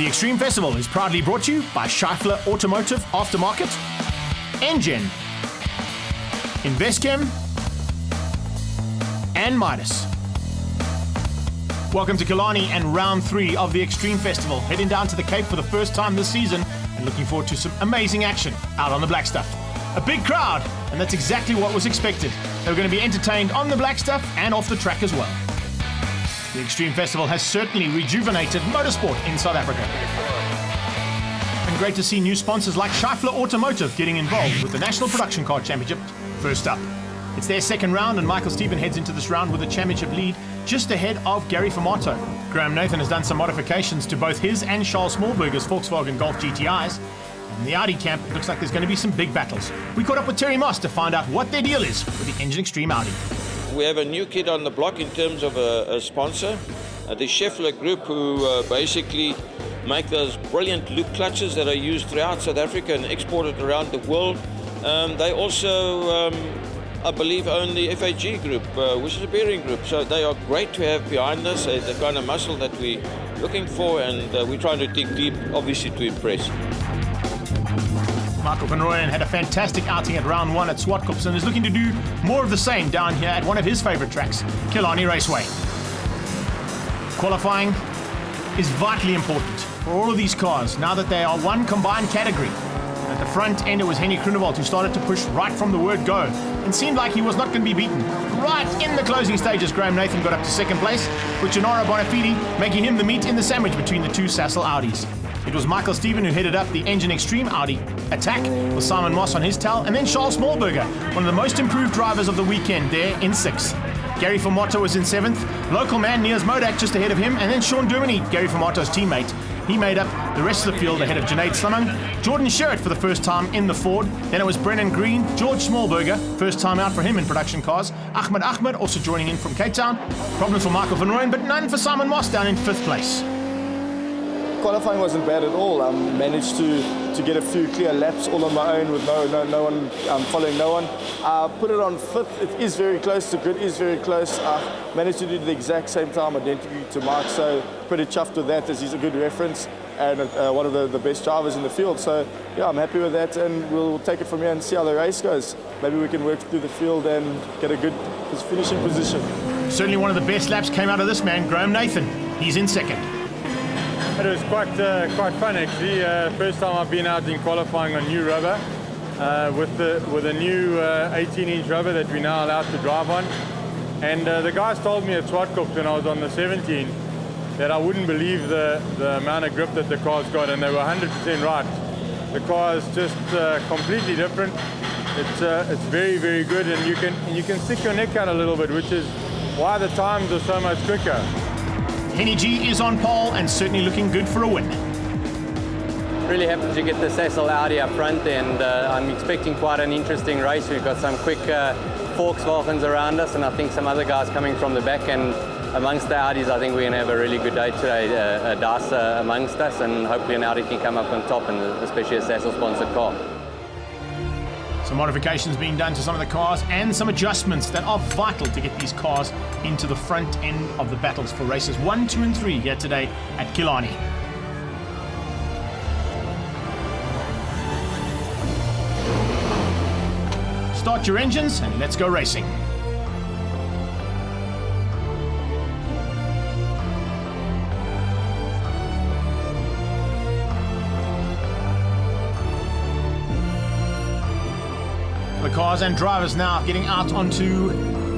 The Extreme Festival is proudly brought to you by Scheifler Automotive Aftermarket, Engine, Investchem, and Midas. Welcome to Killarney and round 3 of the Extreme Festival. Heading down to the Cape for the first time this season and looking forward to some amazing action out on the black stuff. A big crowd, and that's exactly what was expected. They were going to be entertained on the black stuff and off the track as well. The Extreme Festival has certainly rejuvenated motorsport in South Africa. And great to see new sponsors like Scheifler Automotive getting involved with the National Production Car Championship first up. It's their second round, and Michael Stephen heads into this round with a championship lead just ahead of Gary Formato. Graham Nathan has done some modifications to both his and Charles Smallberger's Volkswagen Golf GTIs. And in the Audi camp, it looks like there's going to be some big battles. We caught up with Terry Moss to find out what their deal is with the Engine Extreme Audi. We have a new kid on the block in terms of a sponsor, the Scheffler Group, who basically make those brilliant loop clutches that are used throughout South Africa and exported around the world. They also, I believe, own the FAG Group, which is a bearing group. So they are great to have behind us, the kind of muscle that we're looking for, and we're trying to dig deep, obviously, to impress. Michael van Rooyen had a fantastic outing at round 1 at Swartkops and is looking to do more of the same down here at one of his favourite tracks, Killarney Raceway. Qualifying is vitally important for all of these cars now that they are one combined category. At the front end, it was Henny Groenewald who started to push right from the word go and seemed like he was not going to be beaten. Right in the closing stages, Graham Nathan got up to second place, with Gennaro Bonafide making him the meat in the sandwich between the two Sassel Audis. It was Michael Stephen who headed up the Engine Extreme Audi attack with Simon Moss on his tail, and then Charles Smallberger, one of the most improved drivers of the weekend, there in 6th. Gary Formato was in 7th, local man Niels Modak just ahead of him, and then Sean Dermody, Gary Formato's teammate. He made up the rest of the field ahead of Junaid Slimming, Jordan Sherritt for the first time in the Ford, then it was Brennan Green, George Smallberger, first time out for him in production cars, Ahmed also joining in from Cape Town. Problems for Michael van Rooyen, but none for Simon Moss down in 5th place. Qualifying wasn't bad at all. I managed to get a few clear laps all on my own with no one following no one. Put it on 5th. It is very close. The grid is very close. Managed to do the exact same time identically to Mark, so pretty chuffed with that, as he's a good reference and one of the best drivers in the field. So yeah, I'm happy with that, and we'll take it from here and see how the race goes. Maybe we can work through the field and get a good finishing position. Certainly one of the best laps came out of this man, Graham Nathan. He's in 2nd. It was quite fun actually. First time I've been out in qualifying on new rubber with a new 18-inch rubber that we're now allowed to drive on. And the guys told me at Swartkops when I was on the 17 that I wouldn't believe the amount of grip that the car's got, and they were 100% right. The car is just completely different. It's very, very good, and you can stick your neck out a little bit, which is why the times are so much quicker. Henny G is on pole and certainly looking good for a win. Really happy to get the Sassel Audi up front, and I'm expecting quite an interesting race. We've got some quick Volkswagens around us, and I think some other guys coming from the back, and amongst the Audis I think we're going to have a really good day today. A Dacia amongst us, and hopefully an Audi can come up on top, and especially a Sassel sponsored car. Some modifications being done to some of the cars and some adjustments that are vital to get these cars into the front end of the battles for races 1, 2 and 3 here today at Killarney. Start your engines and let's go racing. The cars and drivers now getting out onto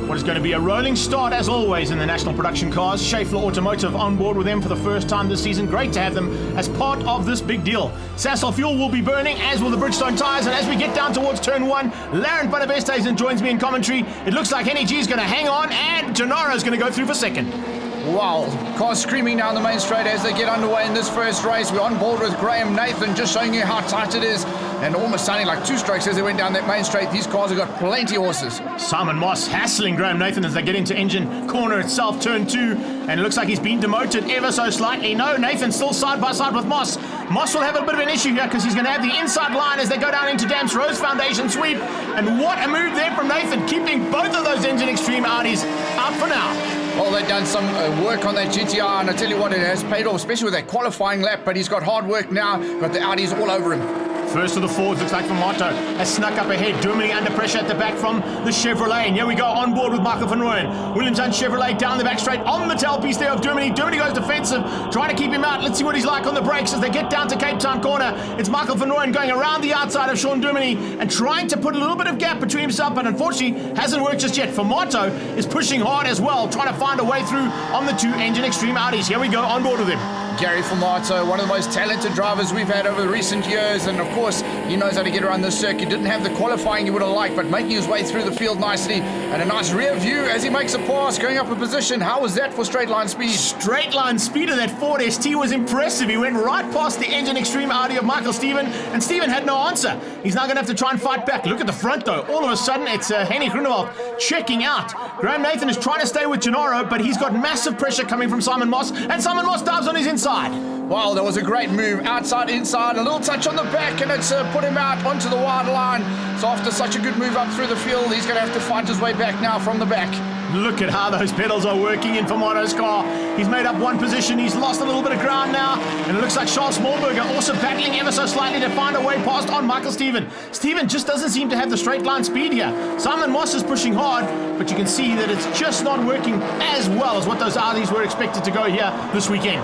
what is going to be a rolling start as always in the National Production Cars. Scheifler Automotive on board with them for the first time this season. Great to have them as part of this big deal. Sassel fuel will be burning, as will the Bridgestone tyres, and as we get down towards turn 1, Laurent Bonavesteisen joins me in commentary. It looks like Henny G is going to hang on, and Gennaro is going to go through for 2nd. Wow, cars screaming down the main straight as they get underway in this first race. We're on board with Graham Nathan, just showing you how tight it is, and almost sounding like 2 strokes as they went down that main straight. These cars have got plenty of horses. Simon Moss hassling Graham Nathan as they get into engine corner itself, turn 2, and it looks like he's been demoted ever so slightly. No, Nathan's still side by side with Moss. Moss will have a bit of an issue here because he's going to have the inside line as they go down into Damps Rose Foundation sweep, and what a move there from Nathan, keeping both of those Engine Extreme Audis out for now. Well, they've done some work on that GTR, and I tell you what, it has paid off, especially with that qualifying lap, but he's got hard work now, got the Audis all over him. First of the Fords, looks like Formato has snuck up ahead. Germany under pressure at the back from the Chevrolet. And here we go, on board with Michael van Rooyen. Williams and Chevrolet down the back straight on the tailpiece there of Germany. Germany goes defensive, trying to keep him out. Let's see what he's like on the brakes as they get down to Cape Town corner. It's Michael van Rooyen going around the outside of Sean Germany and trying to put a little bit of gap between himself, but unfortunately hasn't worked just yet. Formato is pushing hard as well, trying to find a way through on the 2 Engine Extreme Audis. Here we go, on board with him. Gary Formato, one of the most talented drivers we've had over the recent years, and of course he knows how to get around this circuit. Didn't have the qualifying he would have liked, but making his way through the field nicely, and a nice rear view as he makes a pass, going up a position. How was that for straight line speed? Straight line speed of that Ford ST was impressive. He went right past the Engine Extreme Audi of Michael Stephen, and Stephen had no answer. He's now going to have to try and fight back. Look at the front though. All of a sudden it's Henny Groenewald checking out. Graham Nathan is trying to stay with Gennaro, but he's got massive pressure coming from Simon Moss, and Simon Moss dives on his inside. Wow, that was a great move. Outside, inside, a little touch on the back, and it's put him out onto the wide line. So after such a good move up through the field, he's going to have to fight his way back now from the back. Look at how those pedals are working in Formato's car. He's made up one position. He's lost a little bit of ground now. And it looks like Charles Smallberger also battling ever so slightly to find a way past on Michael Stephen. Stephen just doesn't seem to have the straight line speed here. Simon Moss is pushing hard, but you can see that it's just not working as well as what those Audis were expected to go here this weekend.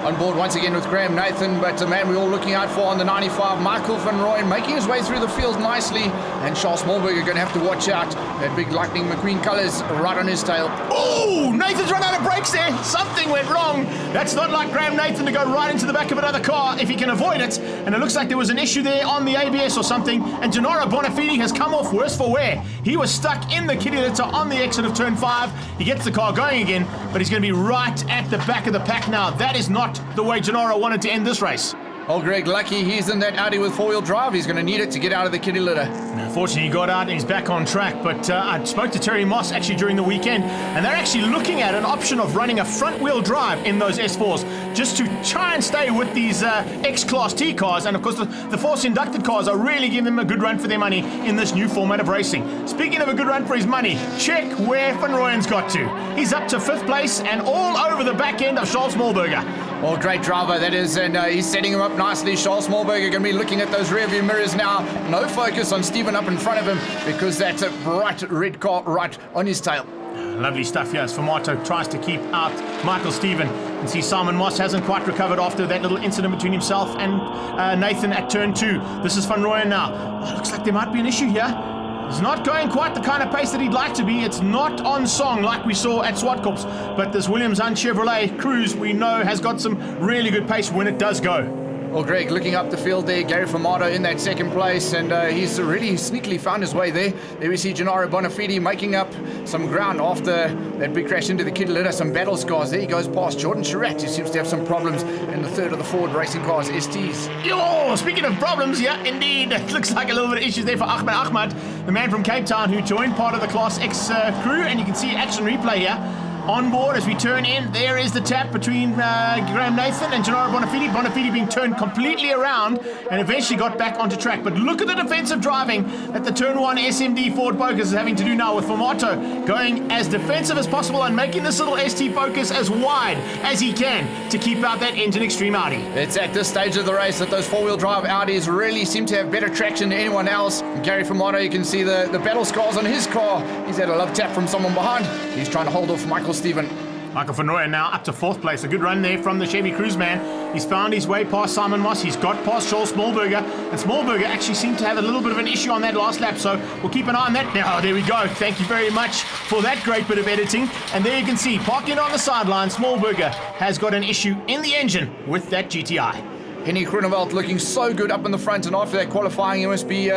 On board once again with Graham Nathan, but the man we're all looking out for on the 95, Michael van Rooyen, making his way through the field nicely, and Charles Smallberger going to have to watch out. That big Lightning McQueen colours right on his tail. Oh, Nathan's run out of brakes there. Something went wrong. That's not like Graham Nathan to go right into the back of another car if he can avoid it. And it looks like there was an issue there on the ABS or something, and Gennaro Bonafide has come off worse for wear. He was stuck in the kitty litter on the exit of turn 5. He gets the car going again, but he's going to be right at the back of the pack now. That is not the way Gennaro wanted to end this race. Oh, Greg, lucky he's in that Audi with 4-wheel drive. He's going to need it to get out of the kitty litter. Unfortunately, he got out and he's back on track. But I spoke to Terry Moss actually during the weekend, and they're actually looking at an option of running a front-wheel drive in those S4s just to try and stay with these X-Class T cars. And of course, the Force-inducted cars are really giving them a good run for their money in this new format of racing. Speaking of a good run for his money, check where Van Rooyen's got to. He's up to 5th place and all over the back end of Charles Smallberger. Well, great driver that is, and he's setting him up nicely. Charles Smallberger going to be looking at those rear view mirrors now. No focus on Stephen up in front of him because that's a bright red car right on his tail. Lovely stuff here as Formato tries to keep out Michael Stephen. And see Simon Moss hasn't quite recovered after that little incident between himself and Nathan at turn 2. This is Van Rooyen now. Oh, looks like there might be an issue here. He's not going quite the kind of pace that he'd like to be. It's not on song like we saw at Swartkops. But this Williams and Chevrolet Cruise, we know, has got some really good pace when it does go. Well, Greg, looking up the field there, Gary Formato in that 2nd place, and he's really sneakily found his way there. There we see Gennaro Bonafide making up some ground after that big crash into the kitty litter, some battle scars. There he goes past Jordan Charette, who seems to have some problems in the 3rd of the Ford racing cars, STs. Yo, speaking of problems, yeah, indeed. It looks like a little bit of issues there for Ahmad, the man from Cape Town who joined part of the Class X crew, and you can see action replay here. On board as we turn in, there is the tap between Graham Nathan and Gennaro Bonafide. Bonafide being turned completely around and eventually got back onto track. But look at the defensive driving that the turn 1 SMD Ford Focus is having to do now, with Formato going as defensive as possible and making this little ST Focus as wide as he can to keep out that Engine Extreme Audi. It's at this stage of the race that those 4-wheel drive Audis really seem to have better traction than anyone else. Gary Formato, you can see the battle scars on his car. He's had a love tap from someone behind. He's trying to hold off Michael Stephen. Michael van Rooyen now up to 4th place. A good run there from the Chevy Cruise man. He's found his way past Simon Moss. He's got past Charles Smallberger. And Smallberger actually seemed to have a little bit of an issue on that last lap. So we'll keep an eye on that. Now, there we go. Thank you very much for that great bit of editing. And there you can see, parking on the sideline, Smallberger has got an issue in the engine with that GTI. Henny Groenewald looking so good up in the front, and after that qualifying, he must be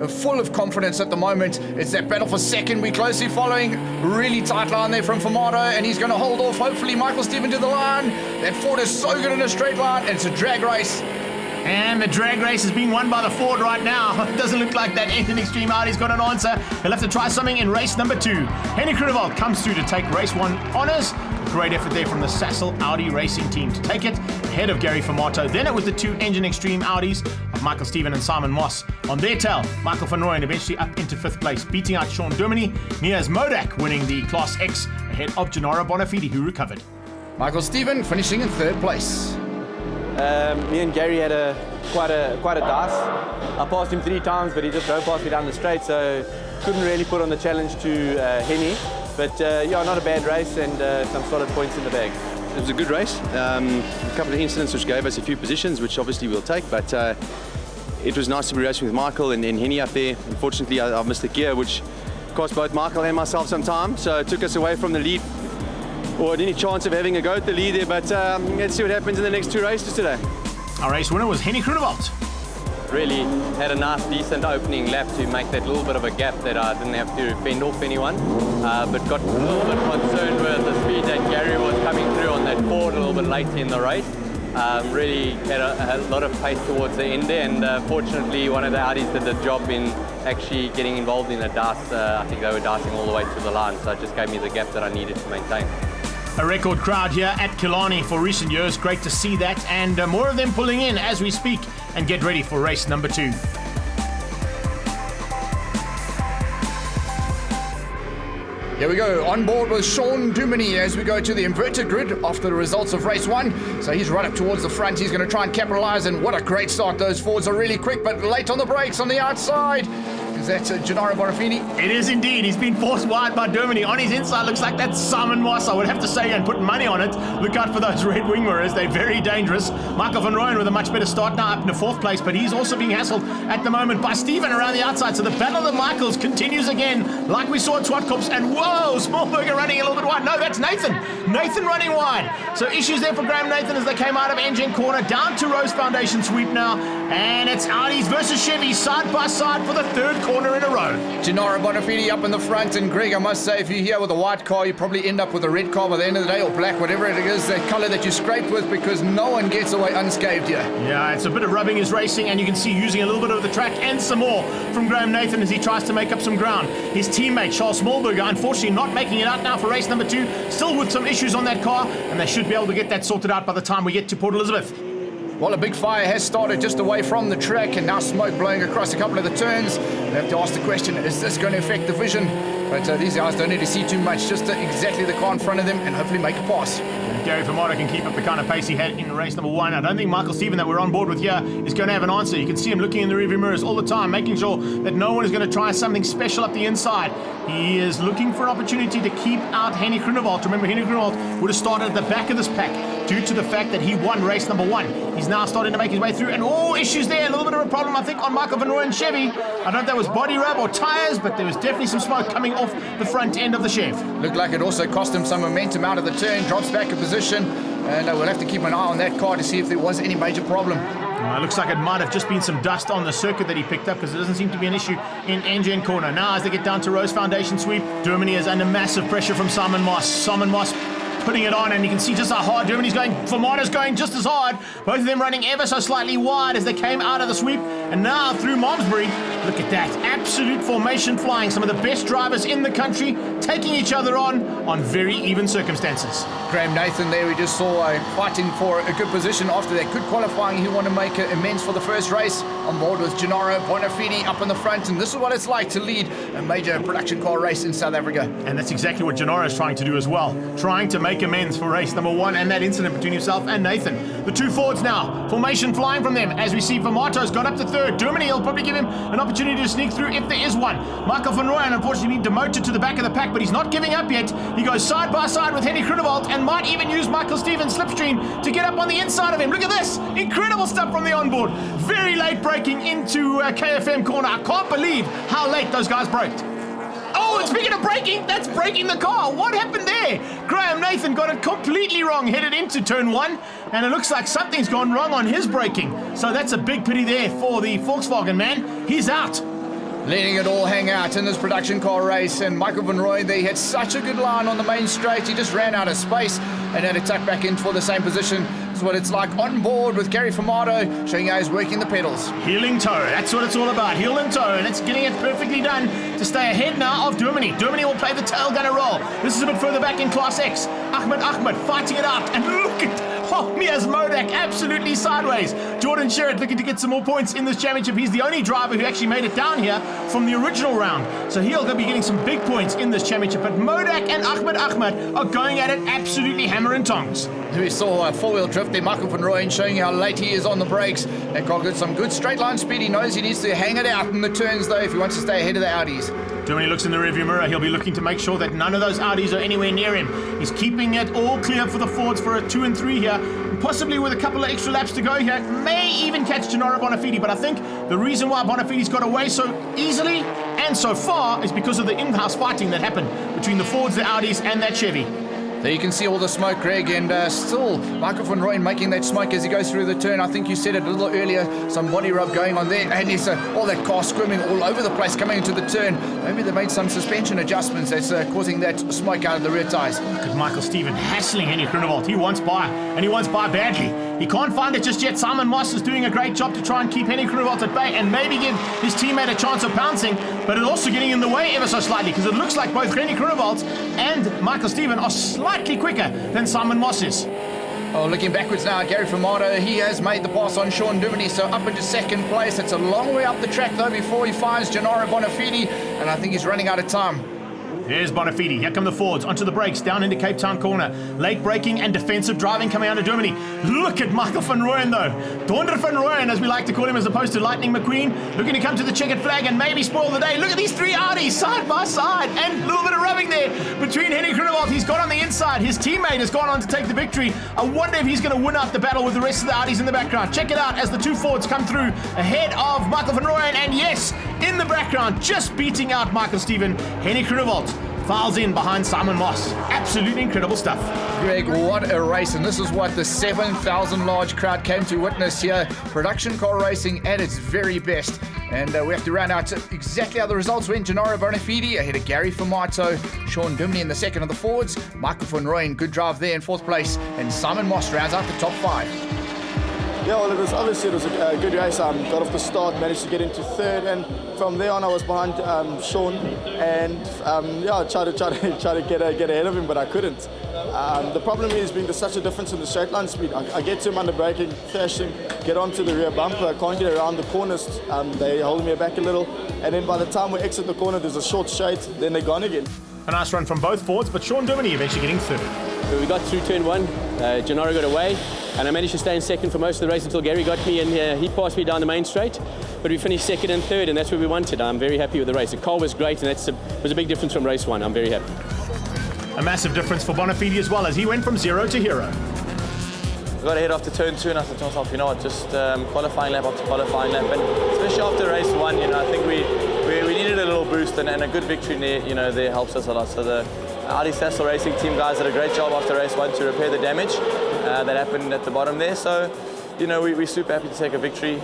full of confidence at the moment. It's that battle for 2nd we're closely following. Really tight line there from Formato, and he's going to hold off, hopefully, Michael Stephen to the line. That Ford is so good in a straight line, and it's a drag race. And the drag race is being won by the Ford right now. It doesn't look like that Engine Extreme Audi's got an answer. He'll have to try something in race number 2. Henny Groenewald comes through to take race 1 honours. A great effort there from the Sassel Audi racing team to take it ahead of Gary Formato. Then it was the 2 Engine Extreme Audis of Michael Stephen and Simon Moss. On their tail, Michael van Rooyen eventually up into 5th place, beating out Sean Duminy. Niaz Modak winning the Class X ahead of Gennaro Bonafide, who recovered. Michael Stephen finishing in 3rd place. Me and Gary had quite a dice. I passed him 3 times, but he just drove past me down the straight, so couldn't really put on the challenge to Henny. But yeah, not a bad race and some solid points in the bag. It was a good race. A couple of incidents which gave us a few positions, which obviously we'll take, but it was nice to be racing with Michael and Henny up there. Unfortunately, I missed the gear, which cost both Michael and myself some time, so it took us away from the lead, or any chance of having a go at the lead there, but let's see what happens in the next 2 races today. Our race winner was Henny Groenewald. Really had a nice, decent opening lap to make that little bit of a gap that I didn't have to fend off anyone, but got a little bit concerned with the speed that Gary was coming through on that Ford a little bit late in the race. Really had a lot of pace towards the end there, and fortunately one of the Audis did the job in actually getting involved in the dice. I think they were dicing all the way to the line, so it just gave me the gap that I needed to maintain. A record crowd here at Killarney for recent years. Great to see that, and more of them pulling in as we speak and get ready for race number 2. Here we go, on board with Sean Duminy as we go to the inverted grid after the results of race 1. So he's right up towards the front. He's going to try and capitalise, and what a great start. Those Fords are really quick, but late on the brakes on the outside. Is that Gennaro Bonafide? It is indeed. He's been forced wide by Duminy. On his inside looks like that's Simon Moss, I would have to say, and put money on it. Look out for those red wing mirrors. They're very dangerous. Michael van Rooyen with a much better start now up into 4th place, but he's also being hassled at the moment by Stephen around the outside. So the battle of the Michaels continues again, like we saw at Swartkops. And whoa, Smallberger running a little bit wide. No, that's Nathan. Nathan running wide. So issues there for Graham Nathan as they came out of engine corner down to Rose Foundation sweep now. And it's Audis versus Chevys side by side for the 3rd corner in a row. Gennaro Bonafide up in the front, and Greg, I must say, if you're here with a white car, you probably end up with a red car by the end of the day, or black, whatever it is, that colour that you scrape with, because no one gets away unscathed here. Yeah, it's a bit of rubbing his racing, and you can see using a little bit of the track and some more from Graham Nathan as he tries to make up some ground. His teammate, Charles Smallberger, unfortunately not making it out now for race number 2, still with some issues on that car, and they should be able to get that sorted out by the time we get to Port Elizabeth. Well, a big fire has started just away from the track, and now smoke blowing across a couple of the turns. We have to ask the question, is this going to affect the vision? But these guys don't need to see too much, just exactly the car in front of them, and hopefully make a pass. Gary Formato can keep up the kind of pace he had in race number 1. I don't think Michael Stephen that we're on board with here is going to have an answer. You can see him looking in the rearview mirrors all the time, making sure that no one is going to try something special up the inside. He is looking for an opportunity to keep out Henny Groenewald. Remember, Henny Groenewald would have started at the back of this pack due to the fact that he won race number 1. He's now starting to make his way through, and all issues there. A little bit of a problem, I think, on Michael van Rooyen Chevy. I don't know if that was body rub or tyres, but there was definitely some smoke coming off the front end of the Chev. Looked like it also cost him some momentum out of the turn, drops back a position, and we'll have to keep an eye on that car to see if there was any major problem. It looks like it might have just been some dust on the circuit that he picked up, because it doesn't seem to be an issue in engine corner. Now as they get down to Rose Foundation sweep, Duminy is under massive pressure from Simon Moss. Simon Moss putting it on, and you can see just how hard Dumany's going. Formato's going just as hard. Both of them running ever so slightly wide as they came out of the sweep. And now through Malmesbury, look at that. Absolute formation flying. Some of the best drivers in the country taking each other on very even circumstances. Graham Nathan there, we just saw fighting for a good position after that good qualifying. He wanted to make amends for the first race. On board with Gennaro Bonafide up in the front, and this is what it's like to lead a major production car race in South Africa. And that's exactly what Gennaro is trying to do as well. Trying to make amends for race number 1 and that incident between himself and Nathan. The 2 Fords now, formation flying from them as we see Formato's got up to 3rd. Duminy will probably give him an opportunity to sneak through if there is one. Michael van Rooyen unfortunately being demoted to the back of the pack, but he's not giving up yet. He goes side by side with Henny Groenewald and might even use Michael Stephen's slipstream to get up on the inside of him. Look at this, incredible stuff from the onboard. Very late braking into KFM corner. I can't believe how late those guys braked. Oh, and speaking of braking, that's braking the car. What happened there? Graham Nathan got it completely wrong, headed into turn 1, and it looks like something's gone wrong on his braking. So that's a big pity there for the Volkswagen man. He's out. Letting it all hang out in this production car race, and Michael van Rooyen there, he had such a good line on the main straight, he just ran out of space and had to tuck back in for the same position. This is what it's like on board with Gary Fumato, showing how he's working the pedals. Heeling toe, that's what it's all about. Heel and toe, and it's getting it perfectly done to stay ahead now of Germany. Germany will play the tail gunner role. This is a bit further back in Class X. Ahmed fighting it out, and look at Mias Modak absolutely sideways. Jordan Sherritt looking to get some more points in this championship. He's the only driver who actually made it down here from the original round, so he'll be getting some big points in this championship. But Modak and Ahmed are going at it absolutely hammer and tongs. We saw a four-wheel drift there, Michael van Rooyen showing how late he is on the brakes. They've got some good straight line speed. He knows he needs to hang it out in the turns though if he wants to stay ahead of the Audis. Germany looks in the rearview mirror. He'll be looking to make sure that none of those Audis are anywhere near him. He's keeping it all clear for the Fords for a 2 and 3 here, and possibly with a couple of extra laps to go here. May even catch Gennaro Bonafide, but I think the reason why Bonafide's got away so easily and so far is because of the in-house fighting that happened between the Fords, the Audis, and that Chevy. There you can see all the smoke, Greg, and still Michael van Rooyen making that smoke as he goes through the turn. I think you said it a little earlier, some body rub going on there, and there's all that car squirming all over the place coming into the turn. Maybe they made some suspension adjustments that's causing that smoke out of the rear tyres. Look at Michael Stephen hassling Henny Groenewald. He wants by, and he wants by badly. He can't find it just yet. Simon Moss is doing a great job to try and keep Henny Groenewald at bay and maybe give his teammate a chance of pouncing, but it's also getting in the way ever so slightly because it looks like both Henny Groenewald and Michael Stephen are slightly quicker than Simon Moss is. Oh, looking backwards now at Gary Fumato, he has made the pass on Sean Duminy, so up into second place. It's a long way up the track though before he finds Gennaro Bonafide, and I think he's running out of time. Here's Bonafide. Here come the Fords onto the brakes down into Cape Town corner. Late braking and defensive driving coming out of Germany. Look at Michael van Rooyen though. Donder van Rooyen, as we like to call him, as opposed to Lightning McQueen, looking to come to the checkered flag and maybe spoil the day. Look at these three Audis side by side, and a little bit of rubbing there between Henny Groenewald. He's got on the inside. His teammate has gone on to take the victory. I wonder if he's going to win out the battle with the rest of the Audis in the background. Check it out as the two Fords come through ahead of Michael van Rooyen, and yes, in the background, just beating out Michael Stephen, Henny Groenewald files in behind Simon Moss. Absolutely incredible stuff. Greg, what a race, and this is what the 7,000 large crowd came to witness here. Production car racing at its very best. And we have to round out exactly how the results went. Gennaro Bonafide ahead of Gary Fumato, Sean Duminy in the second of the Fords, Michael van Rooyen, good drive there in fourth place, and Simon Moss rounds out the top 5. Yeah, well, it was a good race. Got off the start, managed to get into third, and from there on I was behind Sean, and tried to get ahead of him, but I couldn't. The problem is there's such a difference in the straight line speed. I get to him under braking, thrash him, get onto the rear bumper, I can't get around the corners. They hold me back a little, and then by the time we exit the corner, there's a short straight, then they're gone again. A nice run from both Fords, but Sean Duminy eventually getting third. So we got through turn one, Gennaro got away, and I managed to stay in second for most of the race until Gary got me, and he passed me down the main straight, but we finished second and third, and that's where we wanted. I'm very happy with the race. The car was great, and that was a big difference from race one. I'm very happy. A massive difference for Bonafide as well, as he went from 0 to hero. I got to head off to turn 2, and I thought to myself, you know what, just qualifying lap after qualifying lap, and especially after race 1, you know, I think we needed a little boost, and a good victory there, you know, there helps us a lot. So the Audi Sassel Racing team guys did a great job after race 1 to repair the damage that happened at the bottom there. So, you know, we're super happy to take a victory.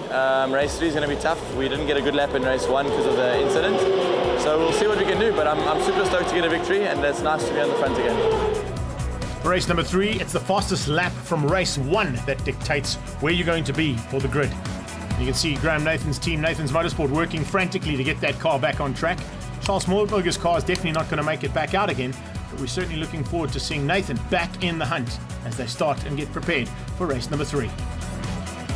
Race 3 is going to be tough. We didn't get a good lap in race 1 because of the incident. So we'll see what we can do, but I'm super stoked to get a victory, and it's nice to be on the front again. Race number 3, it's the fastest lap from race 1 that dictates where you're going to be for the grid. You can see Graham Nathan's team, Nathan's Motorsport, working frantically to get that car back on track. Charles Smallberger's car is definitely not going to make it back out again, but we're certainly looking forward to seeing Nathan back in the hunt as they start and get prepared for race number 3.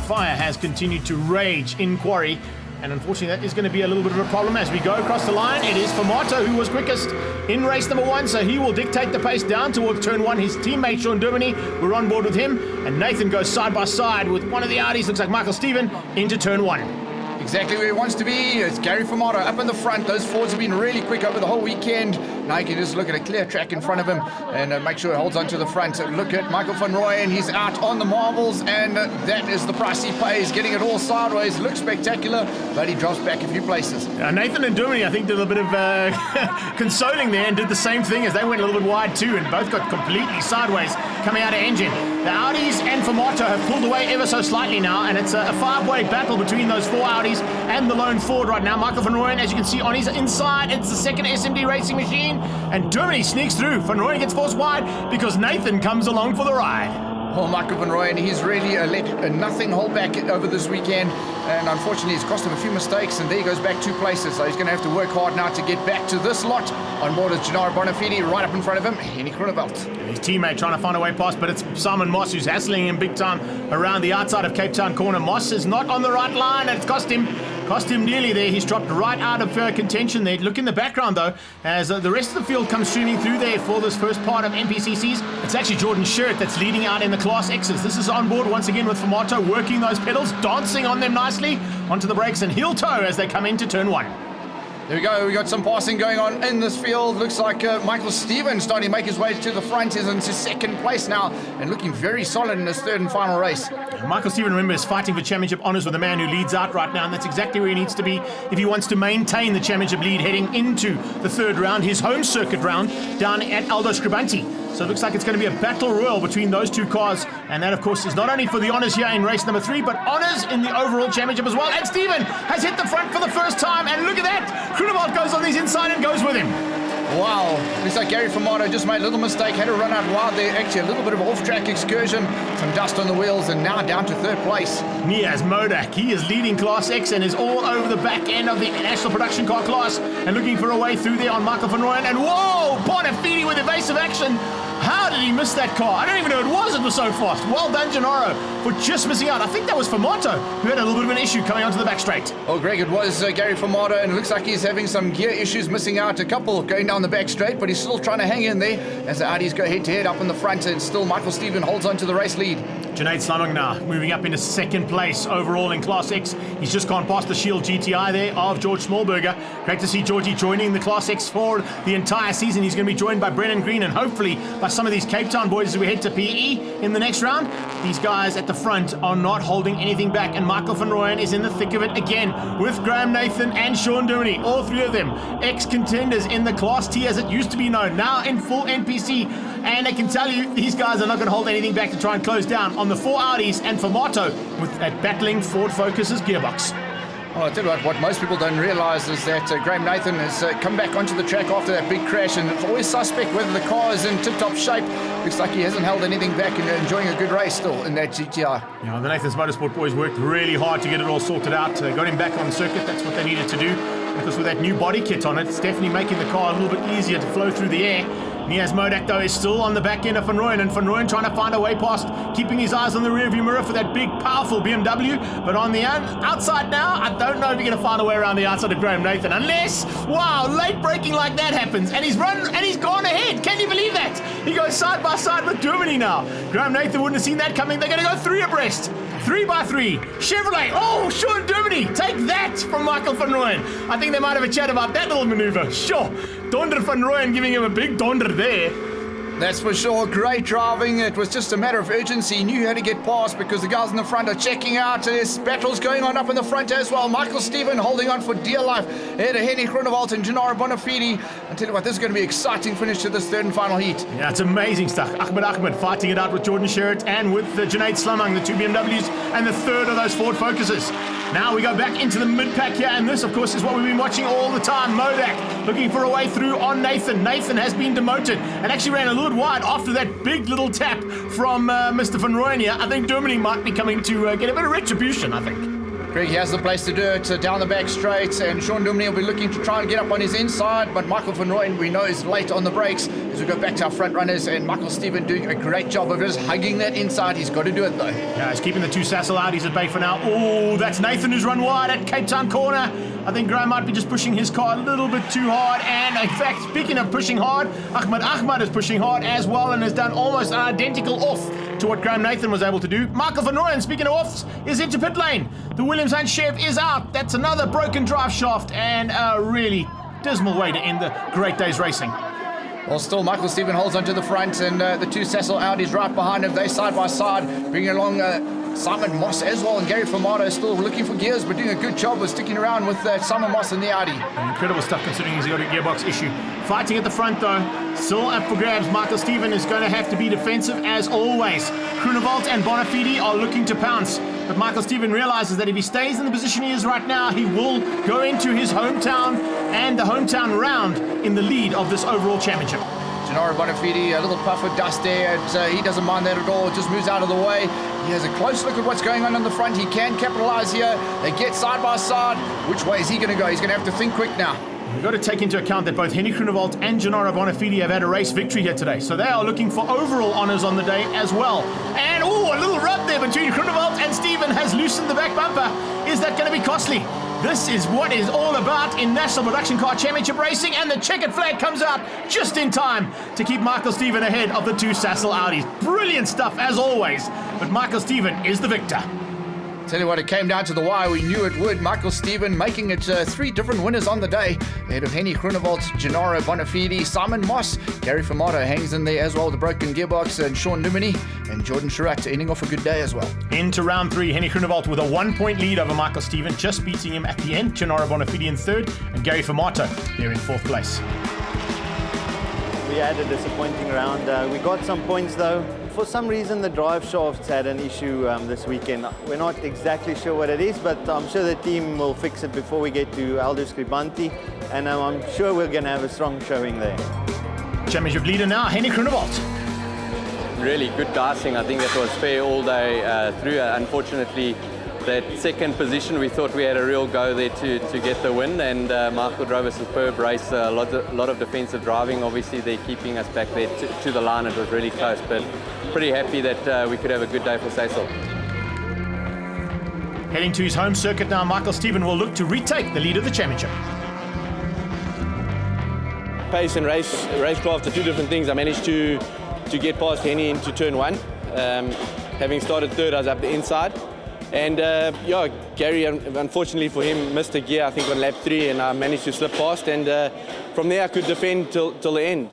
Fire has continued to rage in Quarry, and unfortunately that is going to be a little bit of a problem as we go across the line. It is Fumato who was quickest in race number 1, so he will dictate the pace down towards turn 1. His teammate Sean Duminy, we're on board with him, and Nathan goes side by side with one of the Audis, looks like Michael Stephen, into turn 1. Exactly where he wants to be. It's Gary Fumato up in the front. Those Fords have been really quick over the whole weekend. Now you can just look at a clear track in front of him and make sure it holds on to the front. So look at Michael van Rooyen. He's out on the marbles, and that is the price he pays. Getting it all sideways. Looks spectacular, but he drops back a few places. Nathan and Duminy, I think, did a bit of consoling there and did the same thing as they went a little bit wide too, and both got completely sideways coming out of engine. The Audis and Fumato have pulled away ever so slightly now, and it's a 5-way battle between those 4 Audis and the lone Ford right now. Michael van Rooyen, as you can see on his inside, it's the second SMD racing machine, and Duminy sneaks through. Van Rooyen gets forced wide because Nathan comes along for the ride. Well, Michael Van Rooyen, he's really let nothing hold back over this weekend, and unfortunately it's cost him a few mistakes, and there he goes back 2 places, so he's going to have to work hard now to get back to this lot. On board is Gennaro Bonafide, right up in front of him, Henny Groenewald. His teammate trying to find a way past, but it's Simon Moss who's hassling him big time around the outside of Cape Town corner. Moss is not on the right line, and it's cost him nearly there. He's dropped right out of contention there. Look in the background though, as the rest of the field comes streaming through there for this first part of NPCCs. It's actually Jordan Sherritt that's leading out in the Class X's. This is on board once again with Formato, working those pedals, dancing on them nicely, onto the brakes and heel toe as they come into turn 1. There we go, we got some passing going on in this field. Looks like Michael Stevens starting to make his way to the front. He's into 2nd place now and looking very solid in his 3rd and final race. Michael Stevens, remember, is fighting for championship honours with the man who leads out right now, and that's exactly where he needs to be if he wants to maintain the championship lead heading into the 3rd round, his home circuit round down at Aldo Scribanti. So it looks like it's going to be a battle royal between those 2 cars, and that of course is not only for the honours here in race number 3, but honours in the overall championship as well. And Steven has hit the front for the first time, and look at that! Groenewald goes on his inside and goes with him. Wow, looks like Gary Formato just made a little mistake, had to run out wide there, actually a little bit of an off-track excursion, some dust on the wheels, and now down to 3rd place. Niaz Modak, he is leading Class X and is all over the back end of the National Production Car class and looking for a way through there on Michael Van Rooyen, and whoa, Bonafide with evasive action. How did he miss that car? I don't even know who it was so fast. Well done, Gennaro, for just missing out. I think that was Formato, who had a little bit of an issue coming onto the back straight. Oh, Greg, it was Gary Formato, and it looks like he's having some gear issues, missing out a couple going down the back straight, but he's still trying to hang in there as the Audis go head-to-head up in the front, and still Michael Stevens holds on to the race lead. Junaid Slamang now moving up into 2nd place overall in Class X. He's just gone past the Shield GTI there of George Smallberger. Great to see Georgie joining the Class X for the entire season. He's going to be joined by Brennan Green and hopefully by some of these Cape Town boys as we head to PE in the next round. These guys at the front are not holding anything back, and Michael Van Rooyen is in the thick of it again with Graham Nathan and Sean Downey, all 3 of them ex-contenders in the Class T as it used to be known, now in full NPC, and I can tell you these guys are not going to hold anything back to try and close down on the 4 Audis and Formato with that battling Ford Focus's gearbox. Well, I tell you what most people don't realise is that Graham Nathan has come back onto the track after that big crash, and it's always suspect whether the car is in tip-top shape. Looks like he hasn't held anything back and enjoying a good race still in that GTI. Yeah, the Nathan's Motorsport boys worked really hard to get it all sorted out. They got him back on circuit. That's what they needed to do, because with that new body kit on it, it's definitely making the car a little bit easier to flow through the air. Niaz Modak, though, is still on the back end of Van Rooyen, and Van Rooyen trying to find a way past, keeping his eyes on the rearview mirror for that big, powerful BMW. But on the outside now, I don't know if you're going to find a way around the outside of Graham Nathan, unless, wow, late braking like that happens, and he's run and he's gone ahead. Can you believe that? He goes side by side with Germany now. Graham Nathan wouldn't have seen that coming. They're going to go 3 abreast. 3 by 3. Chevrolet. Oh, Sean Germany. Take that from Michael Van Rooyen. I think they might have a chat about that little maneuver. Sure. Donder Van Rooyen giving him a big donder there. That's for sure. Great driving. It was just a matter of urgency. He knew how to get past because the guys in the front are checking out. There's battles going on up in the front as well. Michael Stevens holding on for dear life. Ahead of Henny Groenewald and Gennaro Bonafide. I tell you what, this is going to be an exciting finish to this 3rd and final heat. Yeah, it's amazing stuff. Ahmed fighting it out with Jordan Sherritt and with Junaid Slamang, the 2 BMWs and the 3rd of those Ford Focuses. Now we go back into the mid-pack here, and this, of course, is what we've been watching all the time. Modak looking for a way through on Nathan. Nathan has been demoted and actually ran a little wide after that big little tap from Mr. Van Rooyen here. I think Germany might be coming to get a bit of retribution, I think. Greg, he has the place to do it, down the back straight, and Sean Downey will be looking to try and get up on his inside, but Michael Van Rooyen, we know, is late on the brakes as we go back to our front runners, and Michael Stevens doing a great job of just hugging that inside. He's got to do it, though. Yeah, he's keeping the 2 Sassel Audis at bay for now. Oh, that's Nathan who's run wide at Cape Town corner. I think Graham might be just pushing his car a little bit too hard, and in fact, speaking of pushing hard, Ahmed is pushing hard as well and has done almost an identical off to what Graham Nathan was able to do. Michael Van Rooyen, speaking of offs, is into pit lane. The Williams Hunt Chev is out. That's another broken drive shaft and a really dismal way to end the great day's racing. Well, still Michael Stevens holds onto the front, and the 2 Sassel Audis right behind him. They side by side, bringing along Simon Moss as well, and Gary Formato still looking for gears, but doing a good job of sticking around with Simon Moss and the Audi. Incredible stuff considering he's got a gearbox issue. Fighting at the front though, still up for grabs. Michael Stevens is going to have to be defensive as always. Groenewald and Bonafide are looking to pounce, but Michael Stevens realizes that if he stays in the position he is right now, he will go into his hometown and the hometown round in the lead of this overall championship. Gennaro Bonafide, a little puff of dust there, and he doesn't mind that at all, just moves out of the way. He has a close look at what's going on in the front. He can capitalise here. They get side by side. Which way is he going to go? He's going to have to think quick now. We've got to take into account that both Henny Groenewald and Gennaro Bonafide have had a race victory here today, so they are looking for overall honours on the day as well. And a little rub there between Groenewald and Stephen has loosened the back bumper. Is that going to be costly? This is what it's all about in National Production Car Championship racing, and the checkered flag comes out just in time to keep Michael Stephen ahead of the two Sassel Audis. Brilliant stuff as always, but Michael Stephen is the victor. Tell you what, it came down to the wire. We knew it would. Michael Stephen making it 3 different winners on the day. Ahead of Henny Groenewald, Gennaro Bonafide, Simon Moss, Gary Formato hangs in there as well, the broken gearbox, and Sean Lumini and Jordan Chirac ending off a good day as well. Into round 3, Henny Groenewald with a 1-point lead over Michael Stephen, just beating him at the end. Gennaro Bonafide in 3rd, and Gary Formato there in 4th place. We had a disappointing round. We got some points though. For some reason the drive shafts had an issue this weekend. We're not exactly sure what it is, but I'm sure the team will fix it before we get to Aldo Scribanti, and I'm sure we're going to have a strong showing there. Championship leader now, Henny Groenewald. Really good dicing. I think that was fair all day through. Unfortunately, that second position, we thought we had a real go there to get the win, and Michael drove a superb race, a lot of defensive driving. Obviously they're keeping us back there to the line. It was really close, but pretty happy that we could have a good day for Sassel. Heading to his home circuit now, Michael Stephen will look to retake the lead of the championship. Pace and racecraft are 2 different things. I managed to get past Henny into turn 1. Having started 3rd, I was up the inside. And Gary, unfortunately for him, missed a gear, I think on lap 3, and I managed to slip past, and from there I could defend till the end.